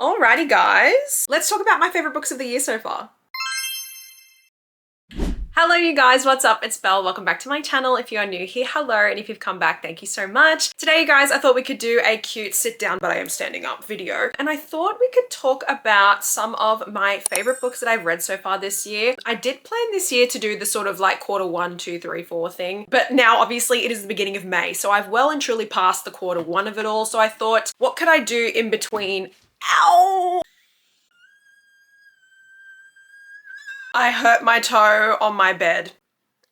Alrighty guys, let's talk about my favorite books of the year so far. Hello you guys, what's up? It's Belle. Welcome back to my channel. If you are new here, hello, and if you've come back, thank you so much. Today you guys, I thought we could do a cute sit down but I am standing up video, and I thought we could talk about some of my favorite books that I've read so far this year. I did plan this year to do the sort of like quarter 1, 2, 3, 4 thing, but now obviously it is the beginning of May, so I've well and truly passed the quarter 1 of it all. So I thought, what could I do in between? Ow! I hurt my toe on my bed.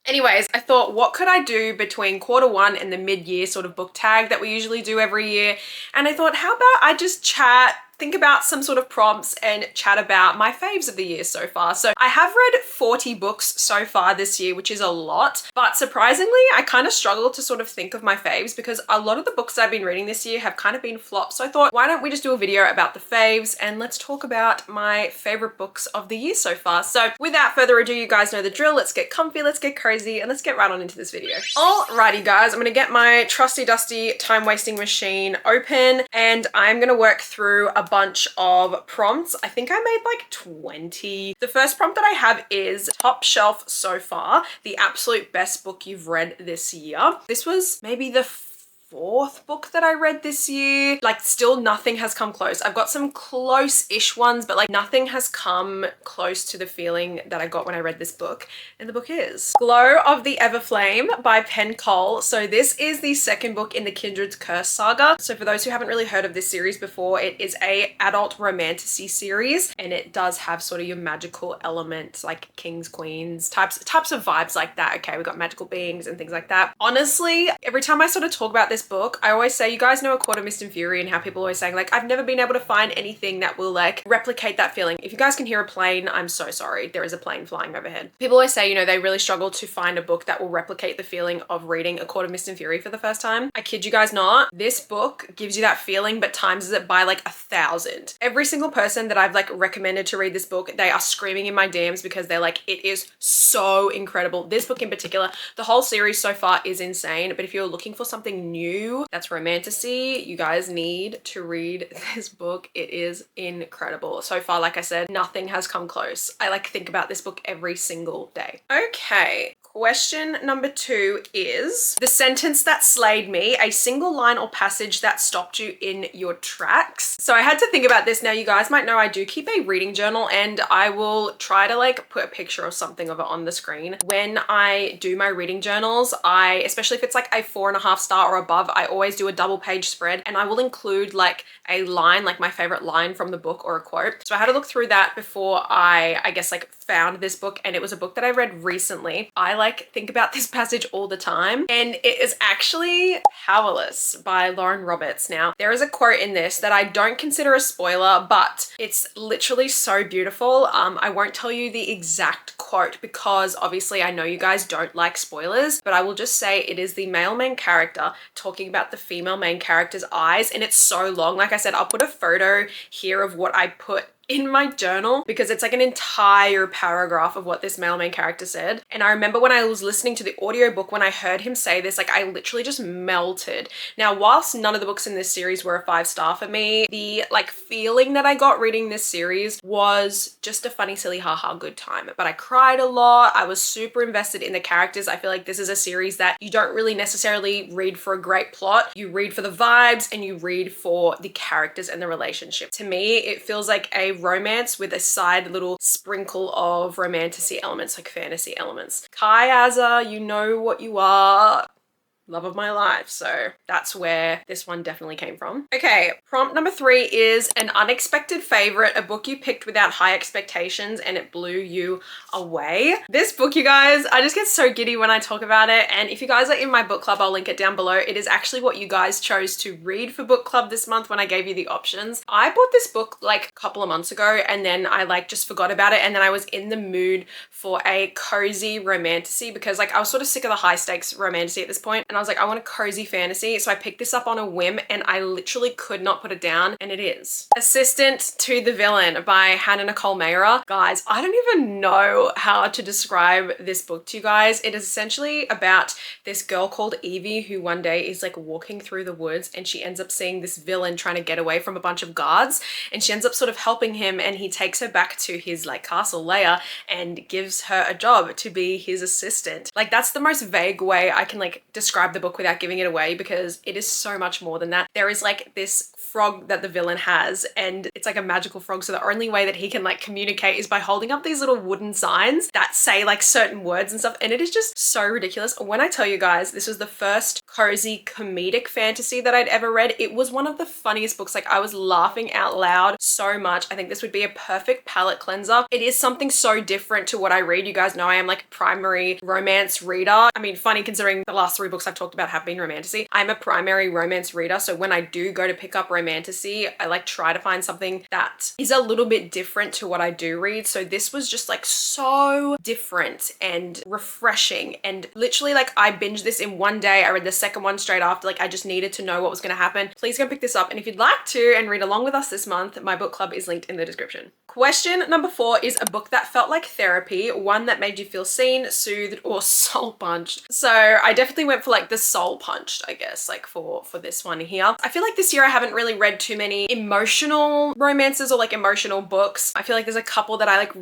Anyways, I thought, what could I do between quarter 1 and the mid-year sort of book tag that we usually do every year? And I thought, how about I just chat, think about some sort of prompts and chat about my faves of the year so far. So I have read 40 books so far this year, which is a lot, but surprisingly, I kind of struggled to sort of think of my faves because a lot of the books I've been reading this year have kind of been flops. So I thought, why don't we just do a video about the faves and let's talk about my favorite books of the year so far. So without further ado, you guys know the drill. Let's get comfy, let's get cozy, and let's get right on into this video. Alrighty guys, I'm gonna get my trusty dusty time wasting machine open and I'm gonna work through a bunch of prompts. I think I made like 20. The first prompt that I have is top shelf so far, the absolute best book you've read this year. This was maybe the 4th book that I read this year. Like, still nothing has come close. I've got some close-ish ones, but like nothing has come close to the feeling that I got when I read this book. And the book is Glow of the Everflame by Penn Cole. So this is the second book in the Kindred's Curse saga. So for those who haven't really heard of this series before, it is a adult romantasy series, and it does have sort of your magical elements like kings, queens, types of vibes like that. Okay, we got magical beings and things like that. Honestly, every time I sort of talk about this book, I always say, you guys know A Court of Mist and Fury and how people are always saying like, I've never been able to find anything that will like replicate that feeling. If you guys can hear a plane, I'm so sorry. There is a plane flying overhead. People always say, you know, they really struggle to find a book that will replicate the feeling of reading A Court of Mist and Fury for the first time. I kid you guys not. This book gives you that feeling, but times it by like 1,000. Every single person that I've like recommended to read this book, they are screaming in my DMs because they're like, it is so incredible. This book in particular, the whole series so far is insane, but if you're looking for something new that's romantasy, you guys need to read this book. It is incredible. So far, like I said, nothing has come close. I like think about this book every single day. Okay. Question number 2 is the sentence that slayed me, a single line or passage that stopped you in your tracks. So I had to think about this. Now you guys might know I do keep a reading journal and I will try to like put a picture or something of it on the screen. When I do my reading journals, especially if it's like a 4.5 star or above, I always do a double page spread and I will include like a line, like my favorite line from the book or a quote. So I had to look through that before I guess like found this book, and it was a book that I read recently. I like think about this passage all the time, and it is actually Powerless by Lauren Roberts. Now there is a quote in this that I don't consider a spoiler, but it's literally so beautiful. I won't tell you the exact quote because obviously I know you guys don't like spoilers, but I will just say it is the male main character talking about the female main character's eyes, and it's so long. Like I said, I'll put a photo here of what I put in my journal because it's like an entire paragraph of what this male main character said. And I remember when I was listening to the audiobook, when I heard him say this, like I literally just melted. Now, whilst none of the books in this series were a 5-star for me, the like feeling that I got reading this series was just a funny, silly, haha good time. But I cried a lot. I was super invested in the characters. I feel like this is a series that you don't really necessarily read for a great plot. You read for the vibes and you read for the characters and the relationship. To me, it feels like a romance with a side little sprinkle of romantasy elements, like fantasy elements. Kai Azza, you know what you are. Love of my life. So that's where this one definitely came from. Okay, prompt number 3 is an unexpected favorite, a book you picked without high expectations and it blew you away. This book, you guys, I just get so giddy when I talk about it. And if you guys are in my book club, I'll link it down below. It is actually what you guys chose to read for book club this month when I gave you the options. I bought this book like a couple of months ago and then I like just forgot about it. And then I was in the mood for a cozy romantasy because like I was sort of sick of the high stakes romantasy at this point. And I was like, I want a cozy fantasy. So I picked this up on a whim and I literally could not put it down, and it is Assistant to the Villain by Hannah Nicole Mayra. Guys, I don't even know how to describe this book to you guys. It is essentially about this girl called Evie who one day is like walking through the woods and she ends up seeing this villain trying to get away from a bunch of guards, and she ends up sort of helping him, and he takes her back to his like castle lair and gives her a job to be his assistant. Like, that's the most vague way I can like describe the book without giving it away, because it is so much more than that. There is like this frog that the villain has, and it's like a magical frog, so the only way that he can like communicate is by holding up these little wooden signs that say like certain words and stuff, and it is just so ridiculous. When I tell you guys, this was the first cozy comedic fantasy that I'd ever read. It was one of the funniest books. Like, I was laughing out loud so much. I think this would be a perfect palate cleanser. It is something so different to what I read. You guys know I am like a primary romance reader. I mean, funny considering the last 3 books I've talked about have been romantasy. I'm a primary romance reader, so when I do go to pick up romantasy, I like try to find something that is a little bit different to what I do read. So this was just like so different and refreshing, and literally like I binged this in one day. I read the second one straight after. Like, I just needed to know what was going to happen. Please go pick this up, and if you'd like to and read along with us this month, my book club is linked in the description. Question number 4 is a book that felt like therapy, one that made you feel seen, soothed, or soul punched. So I definitely went for like the soul punched, I guess, like for this one here. I feel like this year I haven't really read too many emotional romances or like emotional books. I feel like there's a couple that I like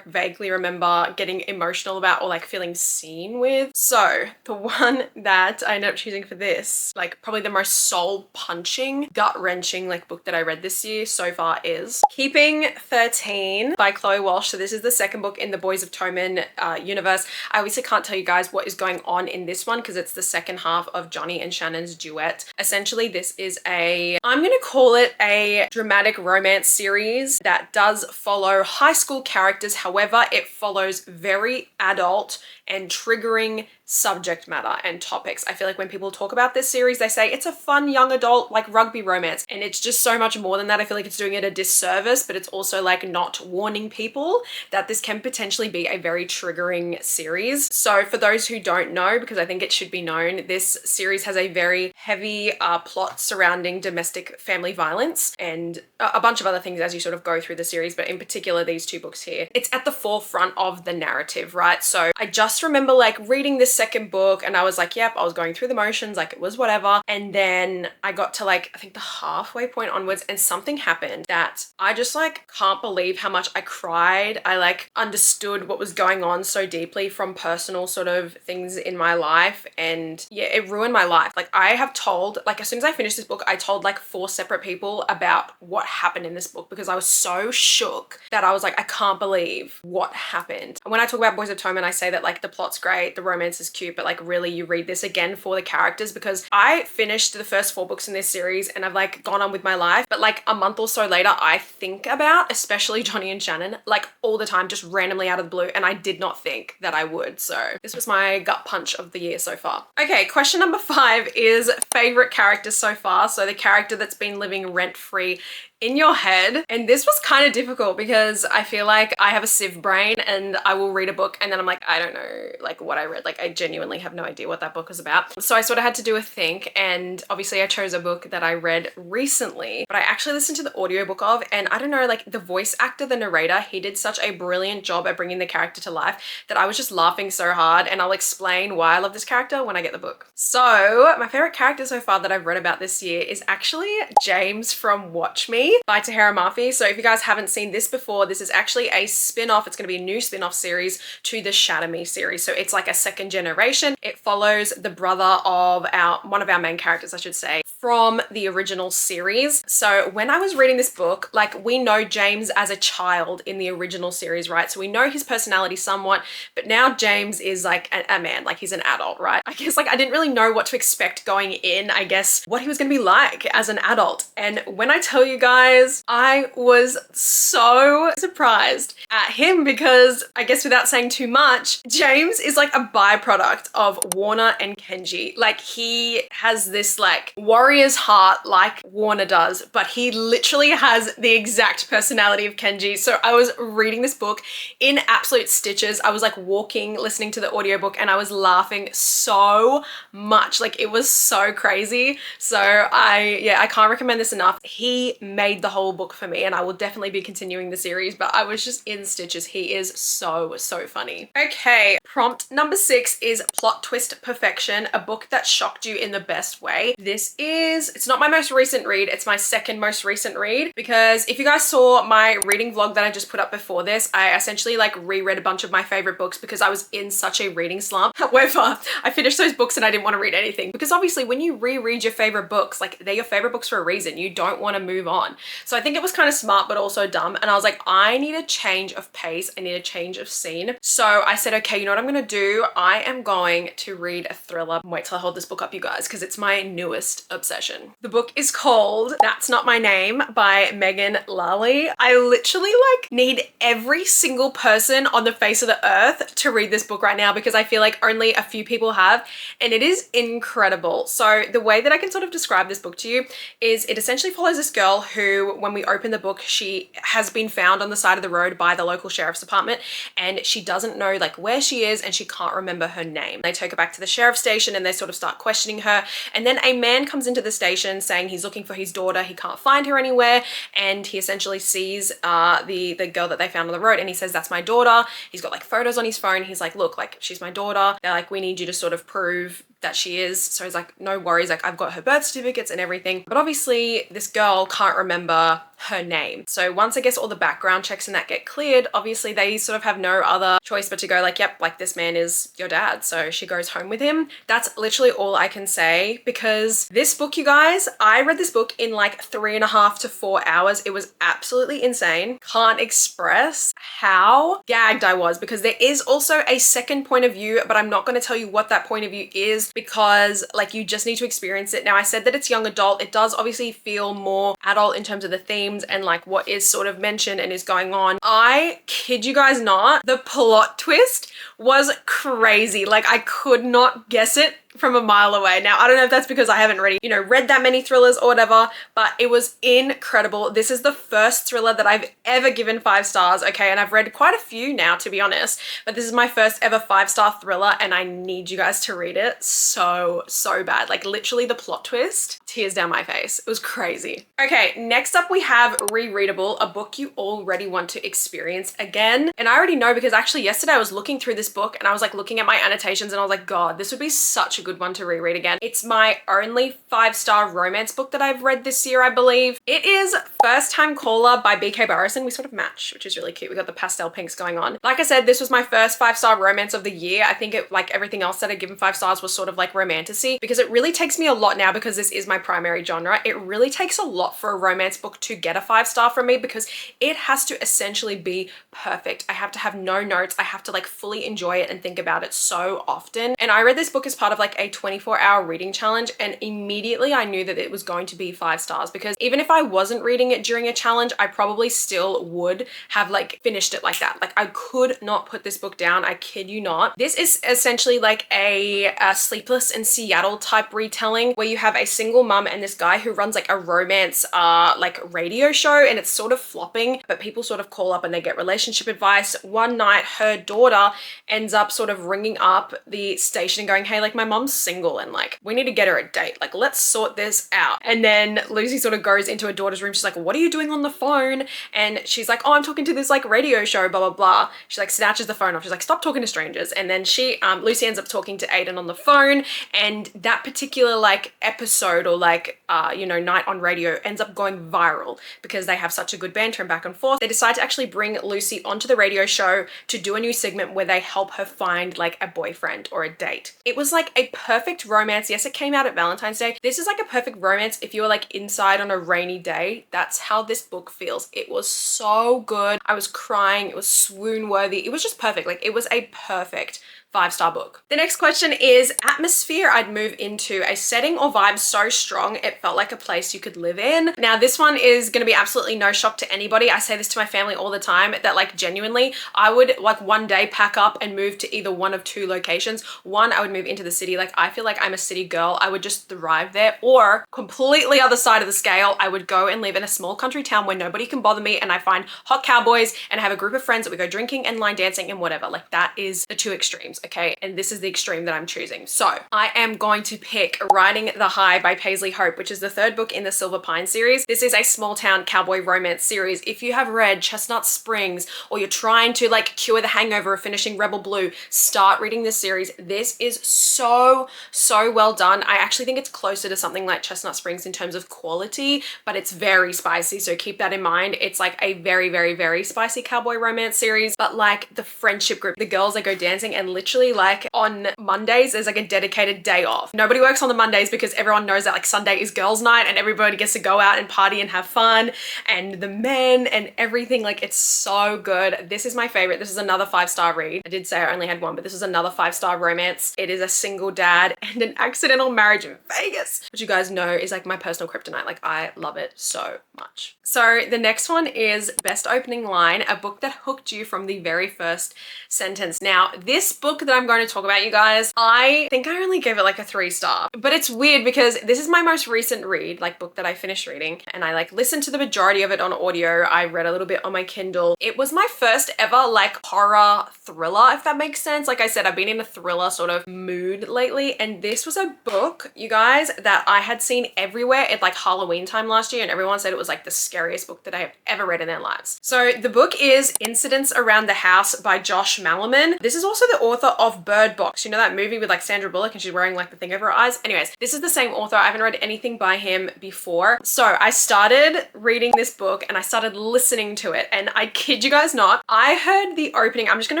vaguely remember getting emotional about or like feeling seen with. So the one that I ended up choosing for this, like probably the most soul punching, gut wrenching like book that I read this year so far, is Keeping 13 by Chloe Walsh. So this is the second book in the Boys of Toman universe. I obviously can't tell you guys what is going on in this one because it's the second half of Johnny and Shannon's duet. Essentially, this is I'm gonna call it a dramatic romance series that does follow high school characters. However, it follows very adult and triggering subject matter and topics. I feel like when people talk about this series, they say it's a fun young adult like rugby romance, and it's just so much more than that. I feel like it's doing it a disservice, but it's also like not warning people that this can potentially be a very triggering series. So for those who don't know, because I think it should be known, this series has a very heavy plot surrounding domestic family violence and a bunch of other things as you sort of go through the series, but in particular these 2 books here. It's at the forefront of the narrative, right? So I just remember like reading this second book and I was like, yep, I was going through the motions, like it was whatever. And then I got to like, I think the halfway point onwards, and something happened that I just like can't believe how much I cried. I like understood what was going on so deeply from personal sort of things in my life. And yeah, it ruined my life. Like, I have told, like as soon as I finished this book, I told like 4 separate people about what happened in this book because I was so shook that I was like, I can't believe what happened. And when I talk about Boys of Toman, I say that like the plot's great, the romance is cute, but like really you read this again for the characters, because I finished the first 4 books in this series and I've like gone on with my life, but like a month or so later I think about especially Johnny and Shannon like all the time, just randomly out of the blue, and I did not think that I would. So this was my gut punch of the year so far. Okay, question number 5 is favorite character so far. So the character that's been living rent-free in your head. And this was kind of difficult because I feel like I have a sieve brain and I will read a book and then I'm like, I don't know like what I read. Like, I genuinely have no idea what that book was about. So I sort of had to do a think, and obviously I chose a book that I read recently, but I actually listened to the audiobook of, and I don't know, like the voice actor, the narrator, he did such a brilliant job at bringing the character to life that I was just laughing so hard, and I'll explain why I love this character when I get the book. So my favorite character so far that I've read about this year is actually James from Watch Me by Tahara Murphy. So if you guys haven't seen this before, this is actually a spin-off. It's going to be a new spin-off series to the Shatter Me series. So it's like a second generation. It follows the brother of one of our main characters, I should say, from the original series. So when I was reading this book, like we know James as a child in the original series, right? So we know his personality somewhat, but now James is like a man, like he's an adult, right? I guess like I didn't really know what to expect going in, I guess, what he was going to be like as an adult. And when I tell you guys, guys, I was so surprised at him because I guess without saying too much, James is like a byproduct of Warner and Kenji. Like he has this like warrior's heart like Warner does, but he literally has the exact personality of Kenji. So I was reading this book in absolute stitches. I was like walking, listening to the audiobook, and I was laughing so much. Like it was so crazy. So I can't recommend this enough. He made the whole book for me, and I will definitely be continuing the series, but I was just in stitches. He is so funny. Okay, prompt number 6 is Plot Twist Perfection, a book that shocked you in the best way. It's not my most recent read, it's my second most recent read, because if you guys saw my reading vlog that I just put up before this, I essentially like reread a bunch of my favorite books because I was in such a reading slump. However, I finished those books and I didn't want to read anything, because obviously when you reread your favorite books, like they're your favorite books for a reason. You don't want to move on. So I think it was kind of smart but also dumb, and I was like, I need a change of pace, I need a change of scene. So I said, okay, you know what I'm gonna do? I am going to read a thriller. Wait till I hold this book up, you guys, because it's my newest obsession. The book is called That's Not My Name by Megan Lally. I literally like need every single person on the face of the earth to read this book right now, because I feel like only a few people have, and it is incredible. So the way that I can sort of describe this book to you is it essentially follows this girl who, when we open the book, she has been found on the side of the road by the local sheriff's department, and she doesn't know like where she is, and she can't remember her name. They take her back to the sheriff's station and they sort of start questioning her, and then a man comes into the station saying he's looking for his daughter. He can't find her anywhere, and he essentially sees the girl that they found on the road, and he says, that's my daughter. He's got like photos on his phone. He's like, look, like she's my daughter. They're like, we need you to sort of prove that she is. So he's like, no worries, like I've got her birth certificates and everything. But obviously this girl can't remember her name. So once I guess all the background checks and that get cleared, obviously they sort of have no other choice but to go like, yep, like this man is your dad. So she goes home with him. That's literally all I can say, because this book, you guys, I read this book in like 3.5 to 4 hours. It was absolutely insane. Can't express how gagged I was, because there is also a second point of view, but I'm not going to tell you what that point of view is, because like you just need to experience it. Now I said that it's young adult. It does obviously feel more adult in terms of the themes and like what is sort of mentioned and is going on. I kid you guys not, the plot twist was crazy. Like I could not guess it from a mile away. Now, I don't know if that's because I haven't really, you know, read that many thrillers or whatever, but it was incredible. This is the first thriller that I've ever given 5 stars, okay? And I've read quite a few now, to be honest, but this is my first ever 5-star thriller, and I need you guys to read it so bad. Like literally the plot twist, tears down my face. It was crazy. Okay, next up we have Rereadable, a book you already want to experience again. And I already know, because actually yesterday I was looking through this book and I was like looking at my annotations and I was like, God, this would be such a good one to reread again. It's my only 5-star romance book that I've read this year, I believe. It is First Time Caller by BK Barrison. We sort of match, which is really cute. We got the pastel pinks going on. Like I said, this was my first 5-star romance of the year. I think it, like everything else that I'd given 5 stars, was sort of like romantasy, because it really takes me a lot now, because this is my primary genre. It really takes a lot for a romance book to get a 5-star from me, because it has to essentially be perfect. I have to have no notes. I have to like fully enjoy it and think about it so often. And I read this book as part of like a 24-hour reading challenge, and immediately I knew that it was going to be 5 stars, because even if I wasn't reading it during a challenge, I probably still would have like finished it like that. Like I could not put this book down. I kid you not. This is essentially like a Sleepless in Seattle type retelling, where you have a single mum and this guy who runs like a romance like radio show, and it's sort of flopping, but people sort of call up and they get relationship advice. One night her daughter ends up sort of ringing up the station and going, hey, like my mom's single and like we need to get her a date, like let's sort this out. And then Lucy sort of goes into her daughter's room. She's like, what are you doing on the phone? And she's like, oh, I'm talking to this like radio show, blah blah blah. She like snatches the phone off. She's like, stop talking to strangers. And then she Lucy ends up talking to Aiden on the phone, and that particular like episode, or like you know, night on radio ends up going viral because they have such a good banter and back and forth. They decide to actually bring Lucy onto the radio show to do a new segment where they help her find like a boyfriend or a date. It was like a perfect romance. Yes, it came out at Valentine's Day. This is like a perfect romance if you were like inside on a rainy day. That's how this book feels. It was so good. I was crying. It was swoon worthy. It was just perfect. Like it was a perfect 5-star book. The next question is atmosphere I'd move into, a setting or vibe so strong it felt like a place you could live in. Now this one is going to be absolutely no shock to anybody. I say this to my family all the time that like genuinely I would like one day pack up and move to either one of two locations. One, I would move into the city. Like I feel like I'm a city girl. I would just thrive there. Or completely other side of the scale, I would go and live in a small country town where nobody can bother me and I find hot cowboys and have a group of friends that we go drinking and line dancing and whatever. Like that is the two extremes, okay? And this is the extreme that I'm choosing. So I am going to pick Riding the High by Paisley Hope, which is the third book in the Silver Pine series. This is a small town cowboy romance series. If you have read Chestnut Springs or you're trying to like cure the hangover of finishing Rebel Blue, start reading this series. This is so well done. I actually think it's closer to something like Chestnut Springs in terms of quality, but it's very spicy. So keep that in mind. It's like a very spicy cowboy romance series, but like the friendship group, the girls that go dancing, and literally like on Mondays, there's like a dedicated day off. Nobody works on the Mondays because everyone knows that like Sunday is girls' night and everybody gets to go out and party and have fun, and the men and everything. Like it's so good. This is my favorite. This is another 5-star read. I did say I only had one, but this is another 5-star romance. It is a single dad and an accidental marriage in Vegas, which you guys know is like my personal kryptonite. Like I love it so much. So the next one is Best Opening Line, a book that hooked you from the very first sentence. Now, this book that I'm going to talk about, you guys, I think I only gave it like a 3-star, but it's weird because this is my most recent read, like book that I finished reading, and I like listened to the majority of it on audio. I read a little bit on my Kindle. It was my first ever like horror thriller, if that makes sense. Like I said, I've been in a thriller sort of mood lately, and this was a book, you guys, that I had seen everywhere at like Halloween time last year, and everyone said it was like the scariest book that I have ever read in their lives. So the book is Incidents Around the House by Josh Malerman. This is also the author of Bird Box. You know that movie with like Sandra Bullock and she's wearing like the thing over her eyes? Anyways, this is the same author. I haven't read anything by him before. So I started reading this book and I started listening to it, and I kid you guys not, I heard the opening. I'm just going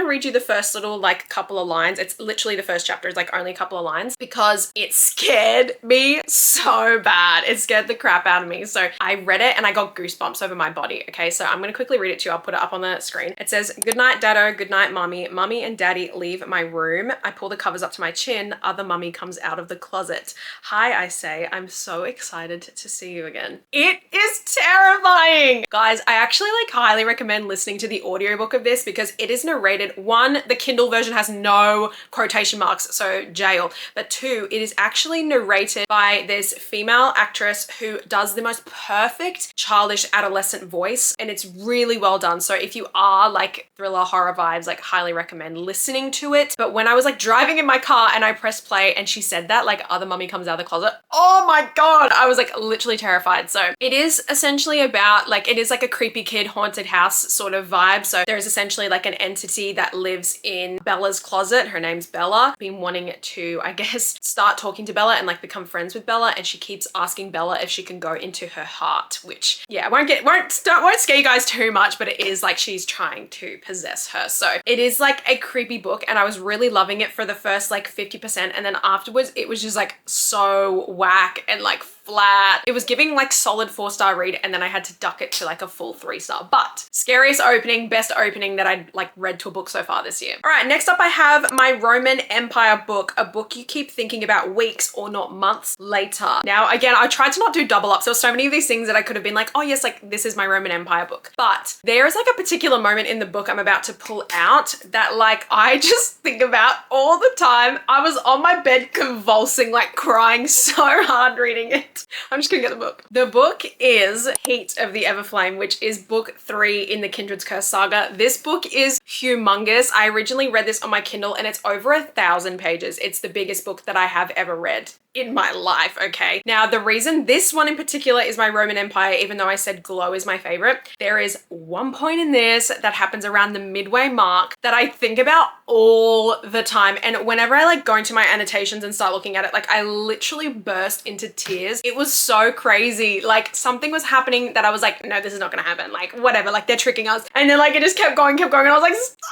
to read you the first little like couple of lines. It's literally the first chapter. It's like only a couple of lines because it scared me so bad. It scared the crap out of me. So I read it and I got goosebumps over my body. Okay, so I'm going to quickly read it to you. I'll put it up on the screen. It says, "Good night, Daddo. Good night, Mommy. Mommy and Daddy leave my room. I pull the covers up to my chin. Other Mummy comes out of the closet. Hi, I say. I'm so excited to see you again." It is terrifying. Guys, I actually like highly recommend listening to the audiobook of this because it is narrated. One, the Kindle version has no quotation marks, so jail. But two, it is actually narrated by this female actress who does the most perfect childish adolescent voice, and it's really well done. So if you are like thriller horror vibes, like highly recommend listening to it. But when I was like driving in my car and I pressed play and she said that, like, "Other Mummy comes out of the closet," oh my god, I was like literally terrified. So it is essentially about like, it is like a creepy kid haunted house sort of vibe. So there is essentially like an entity that lives in Bella's closet. Her name's Bella. Been wanting to, I guess, start talking to Bella and like become friends with Bella, and she keeps asking Bella if she can go into her heart, which yeah, won't scare you guys too much, but it is like she's trying to possess her. So it is like a creepy book, and I was really loving it for the first like 50%, and then afterwards it was just like so whack and like flat. It was giving like solid 4-star read, and then I had to duck it to like a full 3-star. But scariest opening, best opening that I'd like read to a book so far this year. All right, next up I have my Roman Empire book, a book you keep thinking about weeks or not months later. Now again, I tried to not do double ups. There were so many of these things that I could have been like, oh yes, like this is my Roman Empire book. But there is like a particular moment in the book I'm about to pull out that like I just think about all the time. I was on my bed convulsing, like crying so hard reading it. I'm just gonna get the book. The book is Heat of the Everflame, which is book 3 in the Kindred's Curse saga. This book is humongous. I originally read this on my Kindle and it's over 1,000 pages. It's the biggest book that I have ever read in my life, okay? Now, the reason this one in particular is my Roman Empire, even though I said Glow is my favorite, there is one point in this that happens around the midway mark that I think about all the time. And whenever I like go into my annotations and start looking at it, like I literally burst into tears. It was so crazy. Like something was happening that I was like, no, this is not gonna happen. Like whatever, like they're tricking us. And then like it just kept going. And I was like, stop!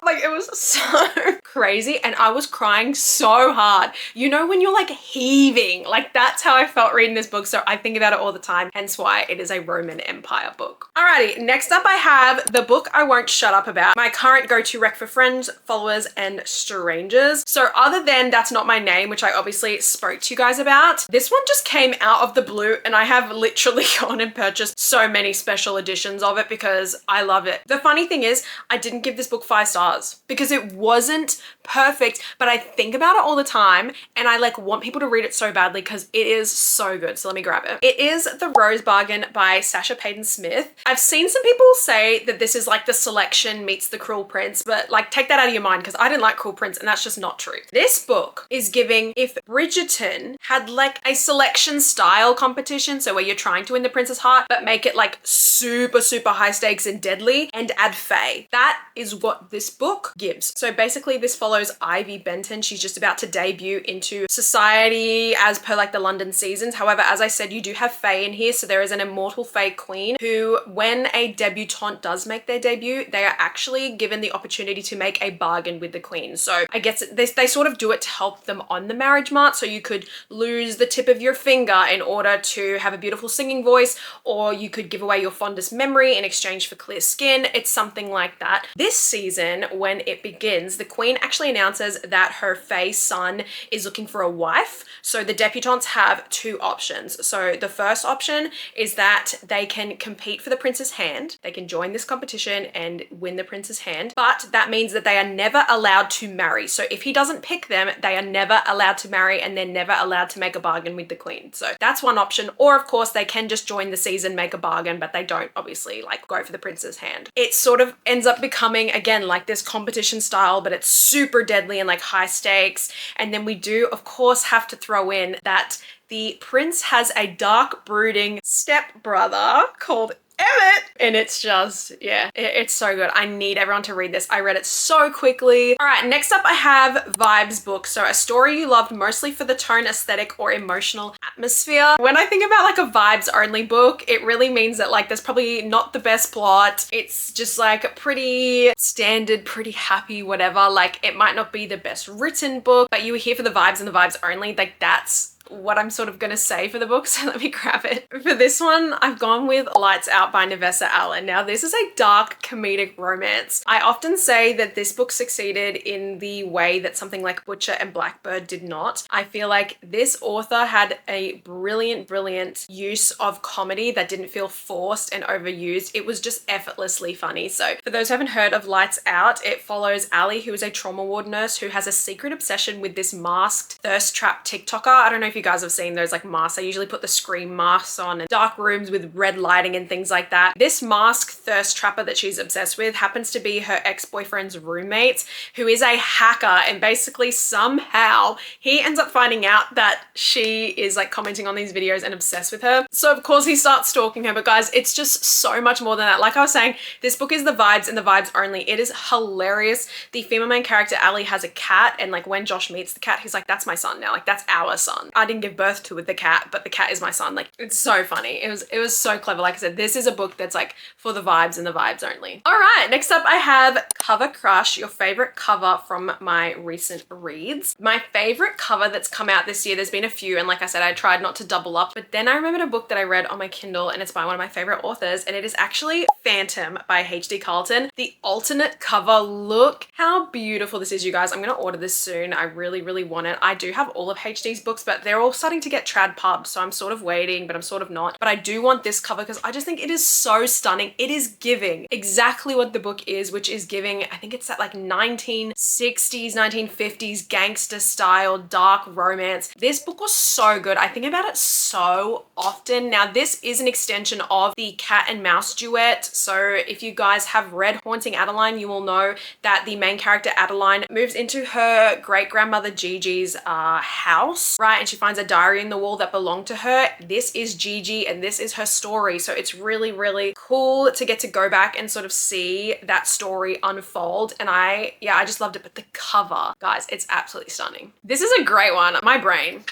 Like, it was so crazy, and I was crying so hard. You know when you're like heaving? Like, that's how I felt reading this book, so I think about it all the time, hence why it is a Roman Empire book. Alrighty, next up I have the book I won't shut up about, my current go-to rec for friends, followers, and strangers. So other than That's Not My Name, which I obviously spoke to you guys about, this one just came out of the blue, and I have literally gone and purchased so many special editions of it because I love it. The funny thing is, I didn't give this book 5 stars because it wasn't perfect, but I think about it all the time, and I like want people to read it so badly because it is so good. So let me grab it. It is The Rose Bargain by Sasha Payton Smith. I've seen some people say that this is like The Selection meets The Cruel Prince, but like take that out of your mind because I didn't like Cruel Prince, and that's just not true. This book is giving if Bridgerton had like a selection style competition, so where you're trying to win the prince's heart but make it like super high stakes and deadly, and add fae. That is what this book gives. So basically this follows Ivy Benton. She's just about to debut into society as per like the London seasons. However, as I said, you do have fae in here. So there is an immortal fae queen who, when a debutante does make their debut, they are actually given the opportunity to make a bargain with the queen. So I guess they sort of do it to help them on the marriage mart. So you could lose the tip of your finger in order to have a beautiful singing voice, or you could give away your fondest memory in exchange for clear skin. It's something like that. This season, when it begins, the queen actually announces that her fae son is looking for a wife. So the debutantes have 2 options. So the first option is that they can compete for the prince's hand. They can join this competition and win the prince's hand, but that means that they are never allowed to marry. So if he doesn't pick them, they are never allowed to marry, and they're never allowed to make a bargain with the queen. So that's one option. Or of course they can just join the season, make a bargain, but they don't obviously like go for the prince's hand. It sort of ends up becoming again like this competition style, but it's super deadly and like high stakes. And then we do of course have to throw in that the prince has a dark brooding stepbrother called Emmett, and it's just, yeah, it's so good. I need everyone to read this. I read it so quickly. All right, next up I have Vibes book. So a story you loved mostly for the tone, aesthetic, or emotional atmosphere. When I think about like a vibes only book, it really means that like there's probably not the best plot. It's just like a pretty standard, pretty happy, whatever. Like it might not be the best written book, but you were here for the vibes and the vibes only. Like that's what I'm sort of gonna say for the book, so let me grab it. For this one, I've gone with Lights Out by Nevessa Allen. Now, this is a dark comedic romance. I often say that this book succeeded in the way that something like Butcher and Blackbird did not. I feel like this author had a brilliant use of comedy that didn't feel forced and overused. It was just effortlessly funny. So for those who haven't heard of Lights Out, it follows Ali, who is a trauma ward nurse who has a secret obsession with this masked thirst trap TikToker. I don't know if you guys have seen those like masks. I usually put the Scream masks on and dark rooms with red lighting and things like that. This masked thirst trapper that she's obsessed with happens to be her ex-boyfriend's roommate, who is a hacker, and basically somehow he ends up finding out that she is like commenting on these videos and obsessed with her. So of course he starts stalking her, but guys, it's just so much more than that. Like I was saying, this book is the vibes and the vibes only. It is hilarious. The female main character, Ali, has a cat, and like when Josh meets the cat, he's like, that's my son now. Like that's our son. I didn't give birth to with the cat, but the cat is my son. Like it's so funny. It was so clever. Like I said, this is a book that's like for the vibes and the vibes only. All right, next up I have Cover Crush, your favorite cover from my recent reads. My favorite cover that's come out this year, there's been a few, and like I said, I tried not to double up, but then I remembered a book that I read on my Kindle, and it's by one of my favorite authors, and it is actually Phantom by H.D. Carlton. The alternate cover, look how beautiful this is, you guys. I'm gonna order this soon. I really want it. I do have all of H.D.'s books, but they're all starting to get trad pub, so I'm sort of waiting, but I'm sort of not. But I do want this cover because I just think it is so stunning. It is giving exactly what the book is, which is giving, I think it's that like 1960s, 1950s gangster style dark romance. This book was so good. I think about it so often. Now, this is an extension of the cat and mouse duet. So if you guys have read Haunting Adeline, you will know that the main character Adeline moves into her great-grandmother Gigi's house, right? And she finds a diary in the wall that belonged to her. This is Gigi and this is her story. So it's really cool to get to go back and sort of see that story unfold. And I just loved it. But the cover, guys, it's absolutely stunning. This is a great one. My brain.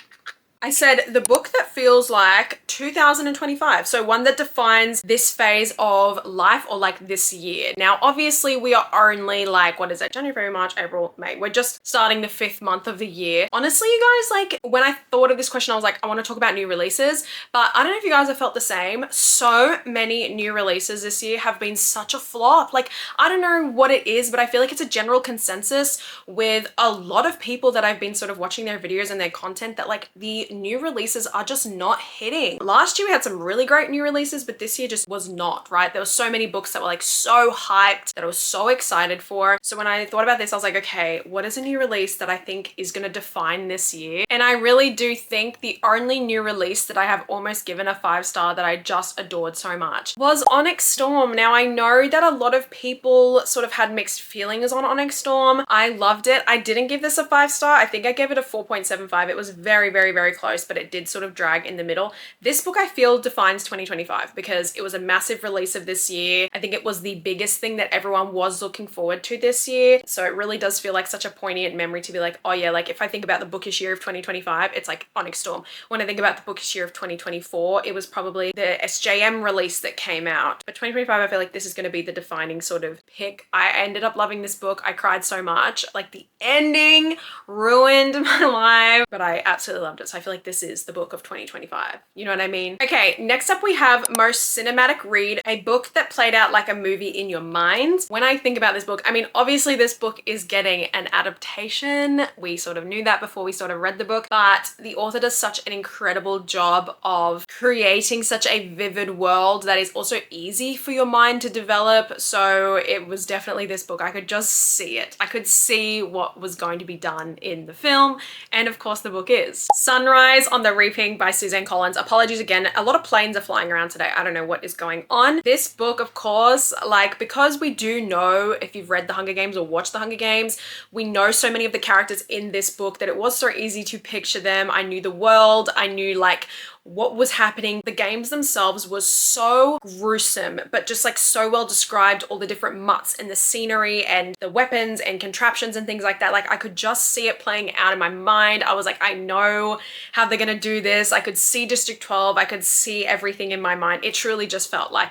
I said the book that feels like 2025. So one that defines this phase of life or like this year. Now, obviously we are only like, what is it? January, February, March, April, May. We're just starting the 5th month of the year. Honestly, you guys, like when I thought of this question, I was like, I want to talk about new releases, but I don't know if you guys have felt the same. So many new releases this year have been such a flop. Like, I don't know what it is, but I feel like it's a general consensus with a lot of people that I've been sort of watching their videos and their content that like the new releases are just not hitting. Last year we had some really great new releases, but this year just was not, right? There were so many books that were like so hyped that I was so excited for. So when I thought about this, I was like, okay, what is a new release that I think is going to define this year? And I really do think the only new release that I have almost given a 5-star that I just adored so much was Onyx Storm. Now I know that a lot of people sort of had mixed feelings on Onyx Storm. I loved it. I didn't give this a 5-star. I think I gave it a 4.75. It was very, very, very close, but it did sort of drag in the middle. This book I feel defines 2025 because it was a massive release of this year. I think it was the biggest thing that everyone was looking forward to this year. So it really does feel like such a poignant memory to be like, oh yeah, like if I think about the bookish year of 2025, it's like Onyx Storm. When I think about the bookish year of 2024, it was probably the SJM release that came out. But 2025, I feel like this is going to be the defining sort of pick. I ended up loving this book. I cried so much. Like the ending ruined my life, but I absolutely loved it. So I feel like this is the book of 2025. You know what I mean? Okay, next up we have most cinematic read, a book that played out like a movie in your mind. When I think about this book, I mean, obviously this book is getting an adaptation. We sort of knew that before we sort of read the book, but the author does such an incredible job of creating such a vivid world that is also easy for your mind to develop. So it was definitely this book. I could just see it. I could see what was going to be done in the film. And of course the book is Sunrise on the Reaping by Suzanne Collins. Apologies again. A lot of planes are flying around today. I don't know what is going on. This book, of course, like because we do know, if you've read The Hunger Games or watched The Hunger Games, we know so many of the characters in this book that it was so easy to picture them. I knew the world. I knew like what was happening. The games themselves was so gruesome, but just like so well described, all the different mutts and the scenery and the weapons and contraptions and things like that. Like I could just see it playing out in my mind. I was like, I know how they're gonna do this. I could see District 12. I could see everything in my mind. It truly just felt like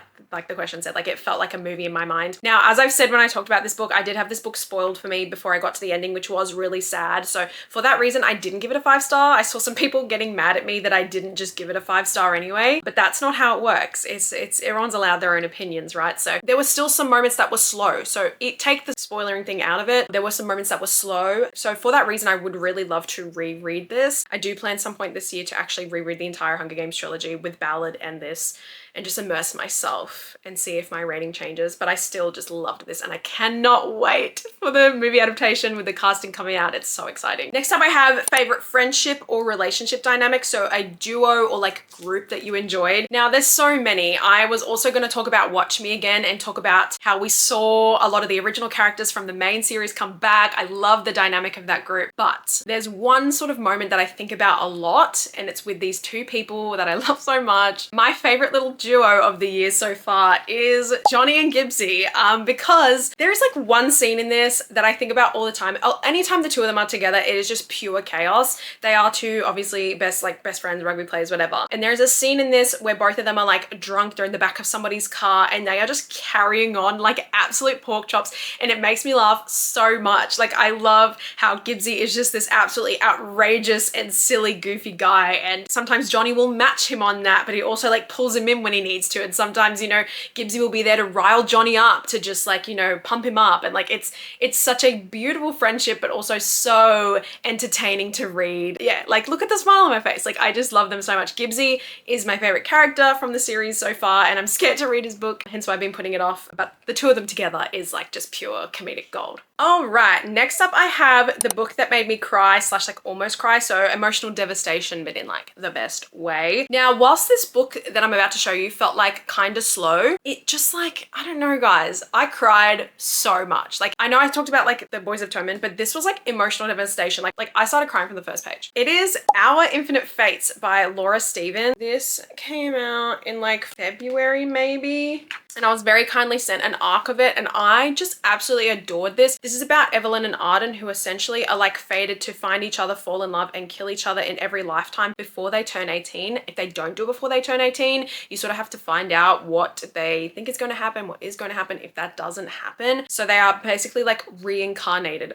the question said, like it felt like a movie in my mind. Now, as I've said when I talked about this book, I did have this book spoiled for me before I got to the ending, which was really sad. So for that reason, I didn't give it a 5-star. I saw some people getting mad at me that I didn't just give it a 5-star anyway, but that's not how it works. It's everyone's allowed their own opinions, right? So there were still some moments that were slow. So take the spoilering thing out of it. There were some moments that were slow. So for that reason, I would really love to reread this. I do plan some point this year to actually reread the entire Hunger Games trilogy with Ballad and this, and just immerse myself and see if my rating changes. But I still just loved this and I cannot wait for the movie adaptation with the casting coming out. It's so exciting. Next up I have favorite friendship or relationship dynamic. So a duo or like group that you enjoyed. Now there's so many. I was also going to talk about Watch Me again and talk about how we saw a lot of the original characters from the main series come back. I love the dynamic of that group, but there's one sort of moment that I think about a lot, and it's with these two people that I love so much. My favorite little duo of the year so far is Johnny and Gibbsy, because there is like one scene in this that I think about all the time. Anytime the two of them are together, it is just pure chaos. They are two obviously best friends, rugby players, whatever. And there's a scene in this where both of them are like drunk. They're in the back of somebody's car and they are just carrying on like absolute pork chops, and it makes me laugh so much. Like I love how Gibbsy is just this absolutely outrageous and silly goofy guy, and sometimes Johnny will match him on that, but he also like pulls him in when he needs to, and sometimes, you know, Gibbsy will be there to rile Johnny up, to just like, you know, pump him up, and like it's such a beautiful friendship but also so entertaining to read. Yeah, like look at the smile on my face. Like I just love them so much. Gibbsy is my favorite character from the series so far, and I'm scared to read his book, hence why I've been putting it off, but the two of them together is like just pure comedic gold. All right, next up I have the book that made me cry / like almost cry, so Emotional Devastation, but in like the best way. Now, whilst this book that I'm about to show you felt like kind of slow, it just like, I don't know guys, I cried so much. Like I know I talked about like The Boys of Tommen, but this was like emotional devastation. Like I started crying from the first page. It is Our Infinite Fates by Laura Stephen. This came out in like February maybe. and I was very kindly sent an arc of it, and I just absolutely adored this. This is about Evelyn and Arden, who essentially are like fated to find each other, fall in love, and kill each other in every lifetime before they turn 18. If they don't do it before they turn 18, you sort of have to find out what they think is going to happen, what is going to happen if that doesn't happen. So they are basically like reincarnated.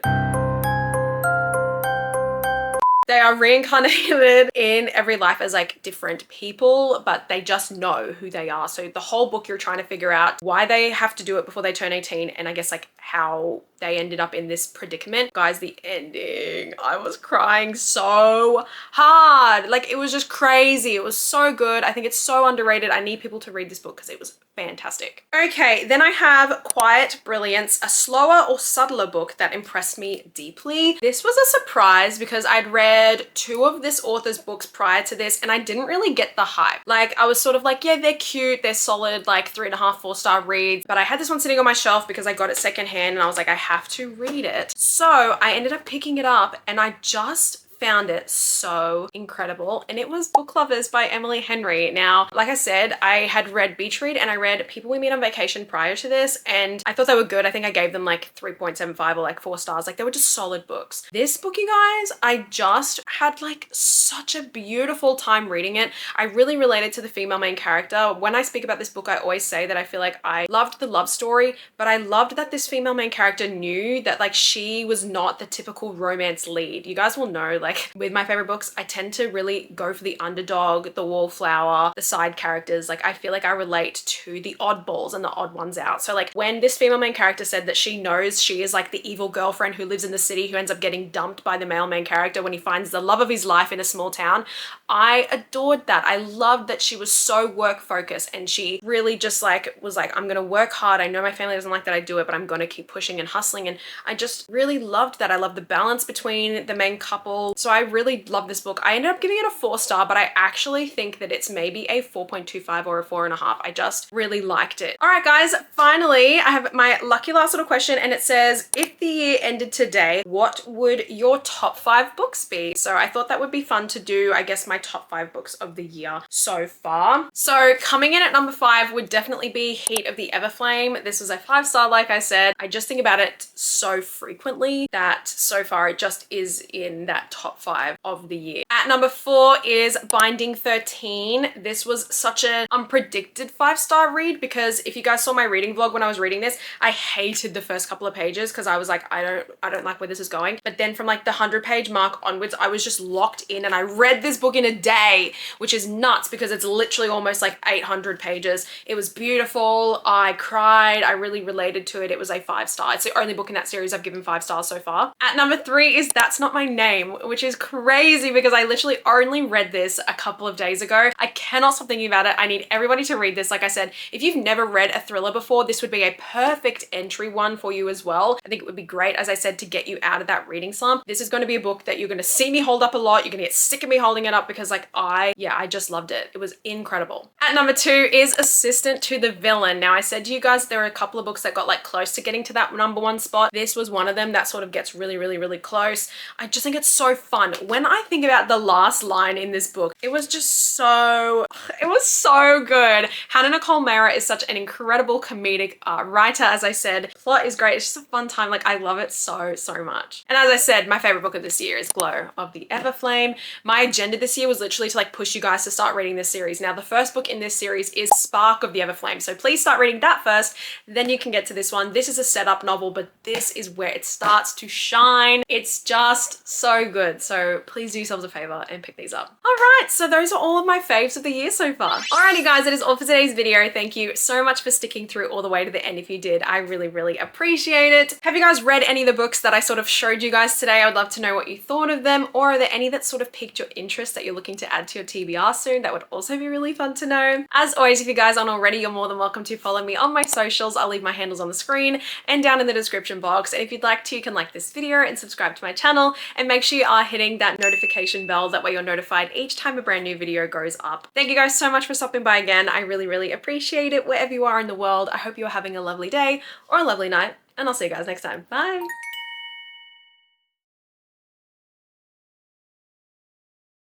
They are reincarnated in every life as like different people, but they just know who they are. So the whole book, you're trying to figure out why they have to do it before they turn 18, and I guess like how they ended up in this predicament. Guys, the ending, I was crying so hard. Like, it was just crazy. It was so good. I think it's so underrated. I need people to read this book because it was fantastic. Okay, then I have Quiet Brilliance, a slower or subtler book that impressed me deeply. This was a surprise because I'd read 2 of this author's books prior to this, and I didn't really get the hype. Like, I was sort of like, yeah, they're cute, they're solid, like 3.5, 4-star reads, but I had this one sitting on my shelf because I got it secondhand, and I was like, I have to read it. So I ended up picking it up, and I just found it so incredible, and it was Book Lovers by Emily Henry. Now, like I said, I had read Beach Read and I read People We Meet on Vacation prior to this, and I thought they were good. I think I gave them like 3.75 or like 4 stars. Like, they were just solid books. This book, you guys, I just had like such a beautiful time reading it. I really related to the female main character. When I speak about this book, I always say that I feel like I loved the love story, but I loved that this female main character knew that like she was not the typical romance lead. You guys will know, like, with my favorite books, I tend to really go for the underdog, the wallflower, the side characters. Like, I feel like I relate to the oddballs and the odd ones out. So like, when this female main character said that she knows she is like the evil girlfriend who lives in the city, who ends up getting dumped by the male main character when he finds the love of his life in a small town, I adored that. I loved that she was so work focused, and she really just like was like, I'm gonna work hard. I know my family doesn't like that I do it, but I'm gonna keep pushing and hustling. And I just really loved that. I love the balance between the main couple. So I really love this book. I ended up giving it a 4-star, but I actually think that it's maybe a 4.25 or a 4.5. I just really liked it. All right, guys, finally, I have my lucky last little question, and it says, if the year ended today, what would your top 5 books be? So I thought that would be fun to do, I guess, my top 5 books of the year so far. So coming in at number 5 would definitely be Heat of the Everflame. This was a 5-star, like I said. I just think about it so frequently that so far it just is in that top 5 of the year. At number 4 is Binding 13. This was such an unpredicted 5-star read, because if you guys saw my reading vlog when I was reading this, I hated the first couple of pages because I was like, I don't like where this is going. But then from like the 100-page mark onwards, I was just locked in, and I read this book in a day, which is nuts because it's literally almost like 800 pages. It was beautiful. I cried. I really related to it. It was a 5-star. It's the only book in that series I've given 5 stars so far. At number 3 is That's Not My Name, which is crazy because I literally only read this a couple of days ago. I cannot stop thinking about it. I need everybody to read this. Like I said, if you've never read a thriller before, this would be a perfect entry one for you as well. I think it would be great, as I said, to get you out of that reading slump. This is going to be a book that you're going to see me hold up a lot. You're going to get sick of me holding it up because like I just loved it. It was incredible. At number 2 is Assistant to the Villain. Now, I said to you guys, there are a couple of books that got like close to getting to that number 1 spot. This was one of them that sort of gets really, really, really close. I just think it's so fun. When I think about the last line in this book, it was so good. Hannah Nicole Mara is such an incredible comedic writer. As I said, plot is great. It's just a fun time. Like, I love it so much. And as I said, my favorite book of this year is Glow of the Everflame. My agenda this year was literally to like push you guys to start reading this series. Now, the first book in this series is Spark of the Everflame. So please start reading that first, then you can get to this one. This is a setup novel, but this is where it starts to shine. It's just so good. So please do yourselves a favor and pick these up. All right, so those are all of my faves of the year so far. Alrighty guys, that is all for today's video. Thank you so much for sticking through all the way to the end. If you did, I really, really appreciate it. Have you guys read any of the books that I sort of showed you guys today? I would love to know what you thought of them, or are there any that sort of piqued your interest that you're looking to add to your TBR soon? That would also be really fun to know. As always, if you guys aren't already, you're more than welcome to follow me on my socials. I'll leave my handles on the screen and down in the description box. And if you'd like to, you can like this video and subscribe to my channel, and make sure you are hitting that notification bell. That way you're notified each time a brand new video goes up. Thank you guys so much for stopping by again. I really, really appreciate it wherever you are in the world. I hope you're having a lovely day or a lovely night, and I'll see you guys next time. Bye.